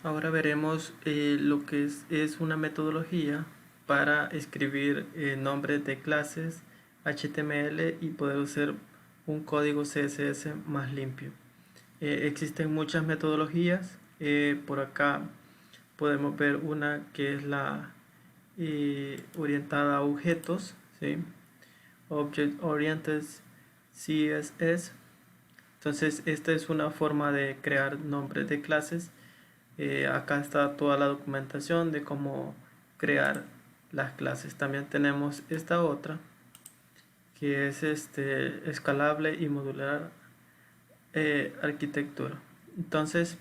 Ahora veremos lo que es una metodología para escribir nombres de clases HTML y poder usar un código CSS más limpio. Existen muchas metodologías. Por acá podemos ver una que es la orientada a objetos, ¿sí? Object Oriented CSS. Entonces esta es una forma de crear nombres de clases. Acá está toda la documentación de cómo crear las clases. También tenemos esta otra que es escalable y modular arquitectura. Entonces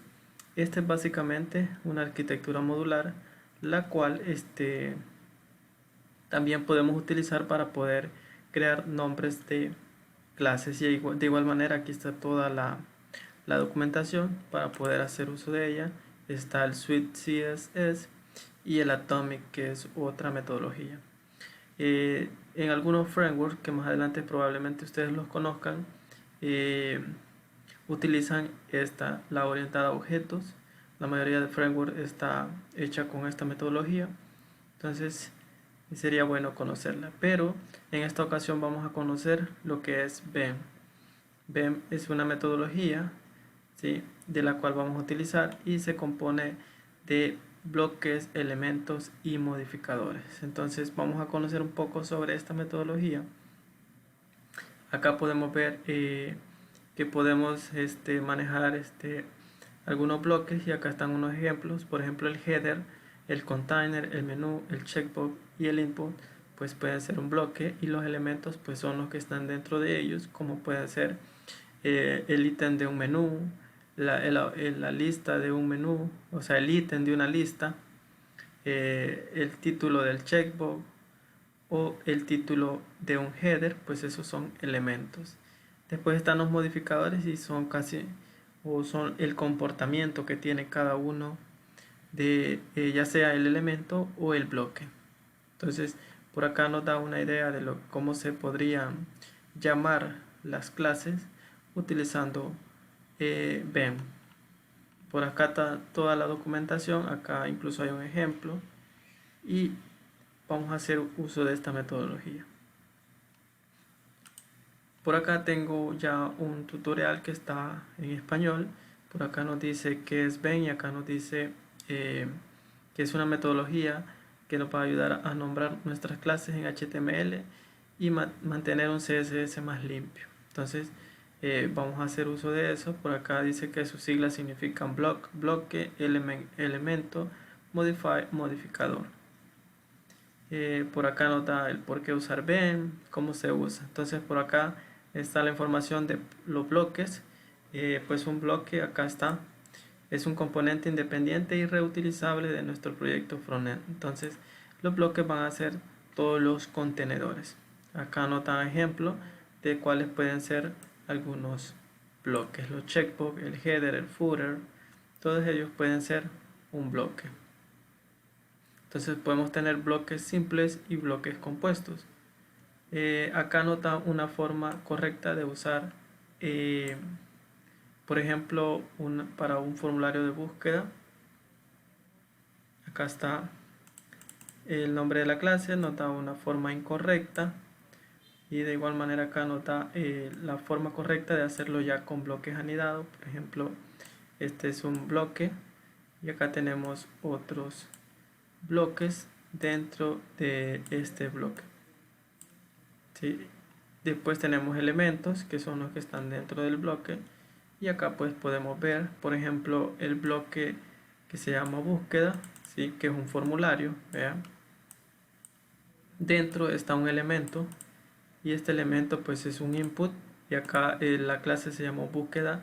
esta es básicamente una arquitectura modular, la cual también podemos utilizar para poder crear nombres de clases. Y de igual manera aquí está toda la documentación para poder hacer uso de ella. Está el Swift CSS y el Atomic, que es otra metodología. En algunos frameworks que más adelante probablemente ustedes los conozcan, utilizan la orientada a objetos. La mayoría de frameworks está hecha con esta metodología, entonces sería bueno conocerla. Pero en esta ocasión vamos a conocer lo que es BEM. BEM es una metodología, ¿sí?, de la cual vamos a utilizar y se compone de bloques, elementos y modificadores. Entonces vamos a conocer un poco sobre esta metodología. Acá podemos ver que podemos manejar algunos bloques, y acá están unos ejemplos. Por ejemplo, el header, el container, el menú, el checkbox y el input pues pueden ser un bloque, y los elementos pues son los que están dentro de ellos, como pueden ser el ítem de un menú, la lista de un menú, o sea, el ítem de una lista, el título del checkbox o el título de un header. Pues esos son elementos. Después están los modificadores, y son son el comportamiento que tiene cada uno de ya sea el elemento o el bloque. Entonces por acá nos da una idea de cómo se podrían llamar las clases utilizando BEM. Por acá está toda la documentación. Acá incluso hay un ejemplo, y vamos a hacer uso de esta metodología. Por acá tengo ya un tutorial que está en español. Por acá nos dice qué es BEM, y acá nos dice que es una metodología que nos va a ayudar a nombrar nuestras clases en HTML y mantener un CSS más limpio. Entonces vamos a hacer uso de eso. Por acá dice que sus siglas significan bloque, elemento, modificador. Por acá nos da el por qué usar BEM, cómo se usa. Entonces por acá está la información de los bloques. Pues un bloque, acá está, es un componente independiente y reutilizable de nuestro proyecto frontend. Entonces los bloques van a ser todos los contenedores. Acá nos da ejemplo de cuáles pueden ser algunos bloques: los checkbox, el header, el footer, todos ellos pueden ser un bloque. Entonces podemos tener bloques simples y bloques compuestos. Acá nos da una forma correcta de usar, por ejemplo, para un formulario de búsqueda. Acá está el nombre de la clase, nos da una forma incorrecta, y de igual manera acá nos da la forma correcta de hacerlo ya con bloques anidados. Por ejemplo, este es un bloque, y acá tenemos otros bloques dentro de este bloque, ¿sí? Después tenemos elementos, que son los que están dentro del bloque, y acá pues podemos ver, por ejemplo, el bloque que se llama búsqueda, ¿sí?, que es un formulario. Vean, dentro está un elemento, y este elemento pues es un input, y acá la clase se llama búsqueda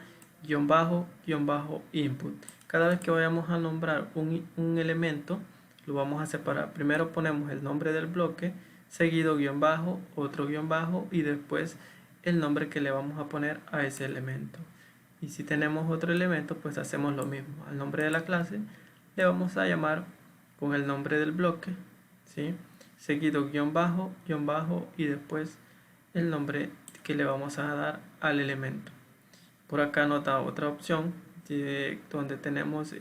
input. Cada vez que vayamos a nombrar un elemento, lo vamos a separar. Primero ponemos el nombre del bloque, seguido guión bajo, otro guión bajo, y después el nombre que le vamos a poner a ese elemento. Y si tenemos otro elemento, pues hacemos lo mismo. Al nombre de la clase le vamos a llamar con el nombre del bloque, ¿sí?, seguido guión bajo, y después el nombre que le vamos a dar al elemento. Por acá nos da otra opción donde tenemos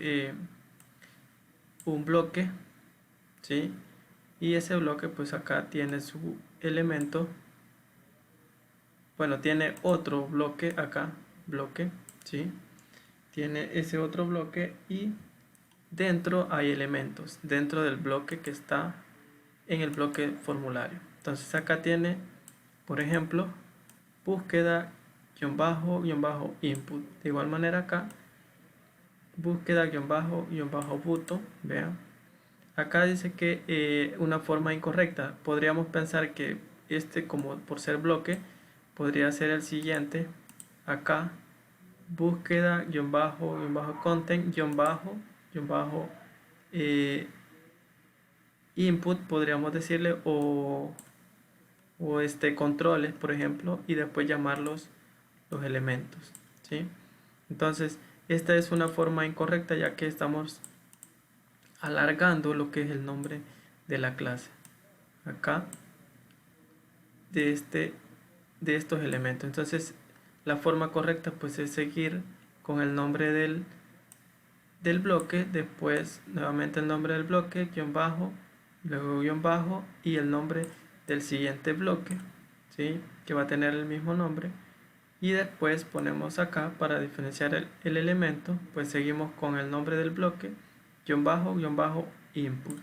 un bloque, ¿sí? Y ese bloque pues acá tiene su elemento, bueno, tiene otro bloque acá, bloque, ¿sí? Tiene ese otro bloque y dentro hay elementos, dentro del bloque que está en el bloque formulario. Entonces acá tiene, por ejemplo, búsqueda, guión bajo, input. De igual manera acá, búsqueda, guión bajo, button, vean. Acá dice que una forma incorrecta. Podríamos pensar que este, como por ser bloque, podría ser el siguiente. Acá, búsqueda, content, eh, input, podríamos decirle, o controles, por ejemplo, y después llamarlos los elementos, ¿sí? Entonces, esta es una forma incorrecta ya que estamos alargando lo que es el nombre de la clase. Acá, de estos elementos. Entonces, la forma correcta pues es seguir con el nombre del bloque, después nuevamente el nombre del bloque, guión bajo, luego guión bajo y el nombre del siguiente bloque, ¿sí? Que va a tener el mismo nombre. Y después ponemos acá para diferenciar el elemento, pues seguimos con el nombre del bloque, guión bajo, input.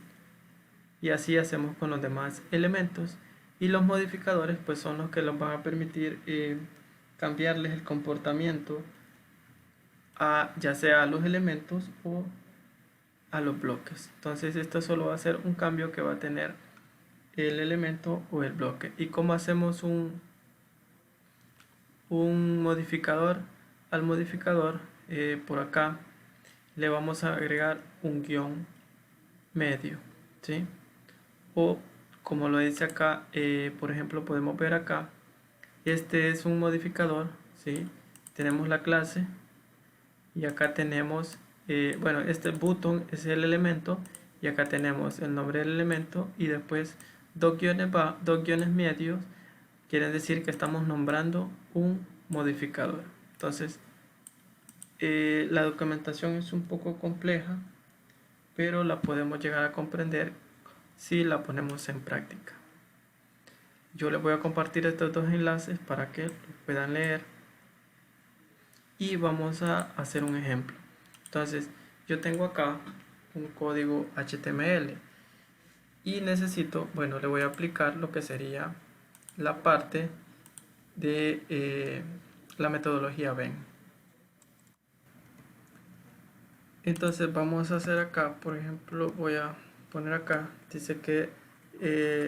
Y así hacemos con los demás elementos. Y los modificadores pues son los que nos van a permitir cambiarles el comportamiento ya sea a los elementos o a los bloques. Entonces esto solo va a ser un cambio que va a tener el elemento o el bloque. ¿Y cómo hacemos un modificador? Al modificador por acá le vamos a agregar un guión medio, ¿sí? O como lo dice acá, por ejemplo podemos ver acá, este es un modificador, ¿sí? Tenemos la clase y acá tenemos, bueno, este button es el elemento y acá tenemos el nombre del elemento y después dos guiones medios, quieren decir que estamos nombrando un modificador. Entonces, la documentación es un poco compleja, pero la podemos llegar a comprender si la ponemos en práctica. Yo les voy a compartir estos dos enlaces para que lo puedan leer y vamos a hacer un ejemplo. Entonces, yo tengo acá un código HTML y necesito, bueno, le voy a aplicar lo que sería la parte de la metodología Venn. Entonces vamos a hacer acá, por ejemplo, voy a poner acá, dice que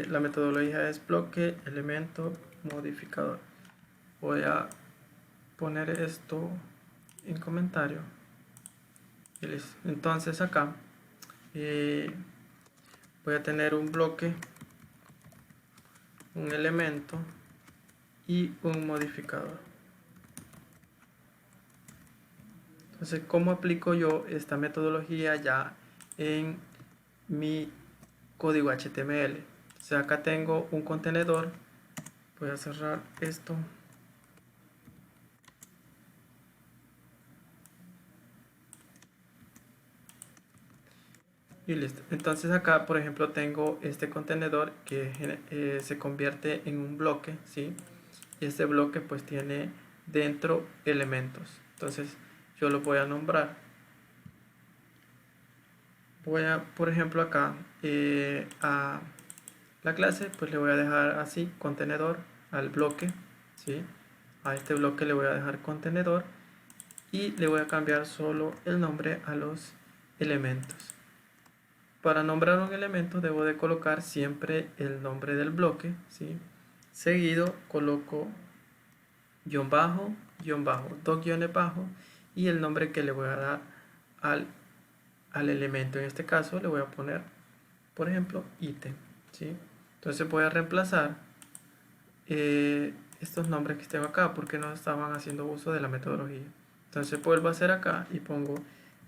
la metodología es bloque, elemento, modificador. Voy a poner esto en comentario. Y listo. Entonces acá voy a tener un bloque, un elemento y un modificador. Entonces, ¿cómo aplico yo esta metodología ya en mi código HTML? O sea, acá tengo un contenedor. Voy a cerrar esto. Y listo. Entonces acá, por ejemplo, tengo este contenedor que se convierte en un bloque, ¿sí? Y este bloque pues tiene dentro elementos. Entonces yo lo voy a nombrar. Voy a, por ejemplo, acá a la clase pues le voy a dejar así, contenedor, al bloque, ¿sí? A este bloque le voy a dejar contenedor y le voy a cambiar solo el nombre a los elementos. Para nombrar un elemento debo de colocar siempre el nombre del bloque, ¿sí? Seguido coloco guión bajo, dos guiones bajos y el nombre que le voy a dar al elemento. En este caso le voy a poner, por ejemplo, ítem, ¿sí? Entonces voy a reemplazar estos nombres que tengo acá porque no estaban haciendo uso de la metodología. Entonces vuelvo a hacer acá y pongo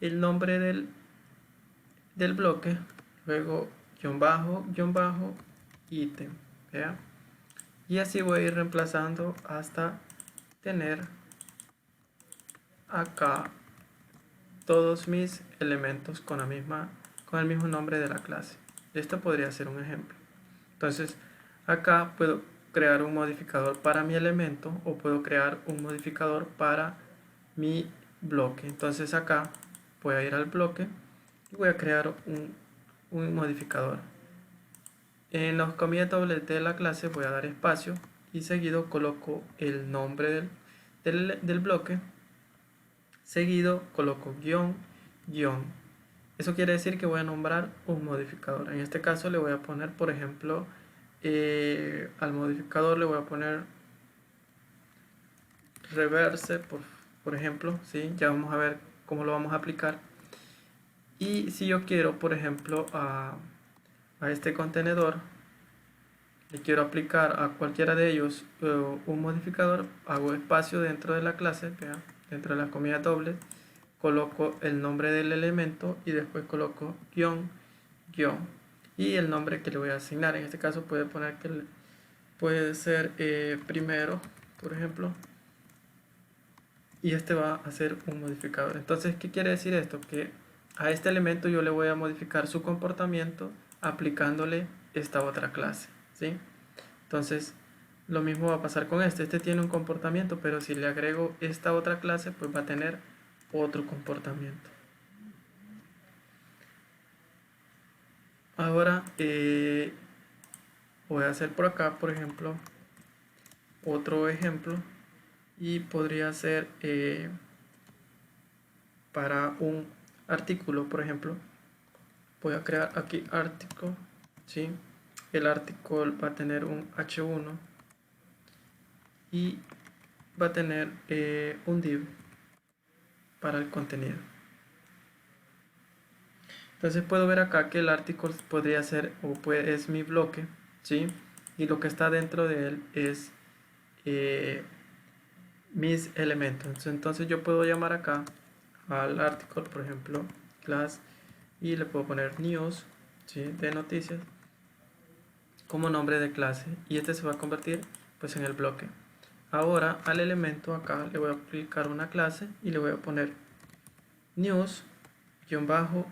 el nombre del bloque, luego guión bajo, ítem, ¿vea? Y así voy a ir reemplazando hasta tener acá todos mis elementos con con el mismo nombre de la clase. Esto podría ser un ejemplo. Entonces, acá puedo crear un modificador para mi elemento o puedo crear un modificador para mi bloque. Entonces acá voy a ir al bloque y voy a crear un modificador. En los comillas dobles de la clase voy a dar espacio y seguido coloco el nombre del bloque, seguido coloco guión, guión. Eso quiere decir que voy a nombrar un modificador. En este caso le voy a poner, por ejemplo, al modificador le voy a poner reverse, por ejemplo, ¿sí? Ya vamos a ver cómo lo vamos a aplicar. Y si yo quiero, por ejemplo, a este contenedor, le quiero aplicar a cualquiera de ellos un modificador, hago espacio dentro de la clase, vean, dentro de las comillas dobles, coloco el nombre del elemento y después coloco guión, guión y el nombre que le voy a asignar. En este caso puede poner que puede ser primero, por ejemplo, y este va a ser un modificador. Entonces, ¿qué quiere decir esto? Que a este elemento yo le voy a modificar su comportamiento aplicándole esta otra clase, ¿sí? Entonces, lo mismo va a pasar con este. Este tiene un comportamiento, pero si le agrego esta otra clase, pues va a tener otro comportamiento. Ahora, voy a hacer por acá, por ejemplo, otro ejemplo. Y podría ser para un artículo, por ejemplo. Voy a crear aquí artículo, ¿sí? El artículo va a tener un h1 y va a tener un div para el contenido. Entonces puedo ver acá que el artículo podría ser es mi bloque, ¿sí? Y lo que está dentro de él es mis elementos. Entonces yo puedo llamar acá al artículo, por ejemplo, class, y le puedo poner news, ¿sí? De noticias como nombre de clase, y este se va a convertir pues en el bloque. Ahora al elemento acá le voy a aplicar una clase y le voy a poner news guión bajo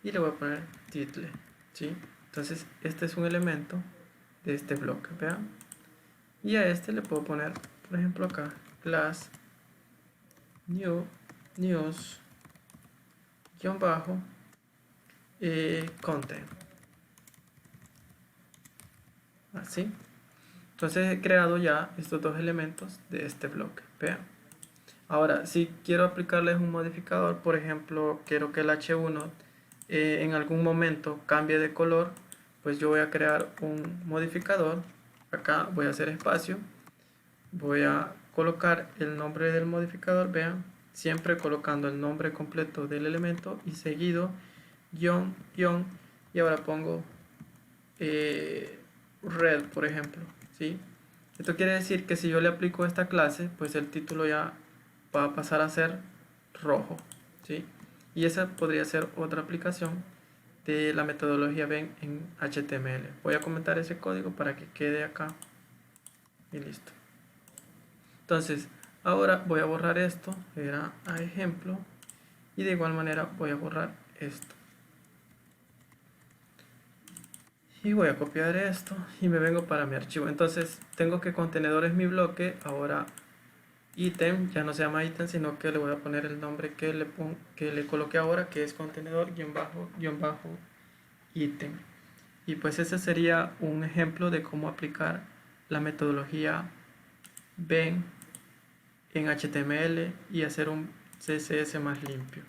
y le voy a poner title, ¿sí? Entonces este es un elemento de este bloque, vean, y a este le puedo poner, por ejemplo, acá class news guión bajo content, así. Entonces he creado ya estos dos elementos de este bloque, vean. Ahora, si quiero aplicarles un modificador, por ejemplo, quiero que el H1 en algún momento cambie de color, pues yo voy a crear un modificador. Acá voy a hacer espacio, voy a colocar el nombre del modificador, vean, siempre colocando el nombre completo del elemento y seguido guión, guión, y ahora pongo red, por ejemplo, ¿sí? Esto quiere decir que si yo le aplico esta clase, pues el título ya va a pasar a ser rojo, ¿sí? Y esa podría ser otra aplicación de la metodología Venn en HTML. Voy a comentar ese código para que quede acá y listo. Entonces, ahora voy a borrar esto, era a ejemplo, y de igual manera voy a borrar esto. Y voy a copiar esto y me vengo para mi archivo. Entonces, tengo que contenedor es mi bloque, ahora ítem ya no se llama ítem, sino que le voy a poner el nombre que le coloqué ahora, que es contenedor guión bajo ítem. Y pues ese sería un ejemplo de cómo aplicar la metodología Venn en HTML y hacer un CSS más limpio.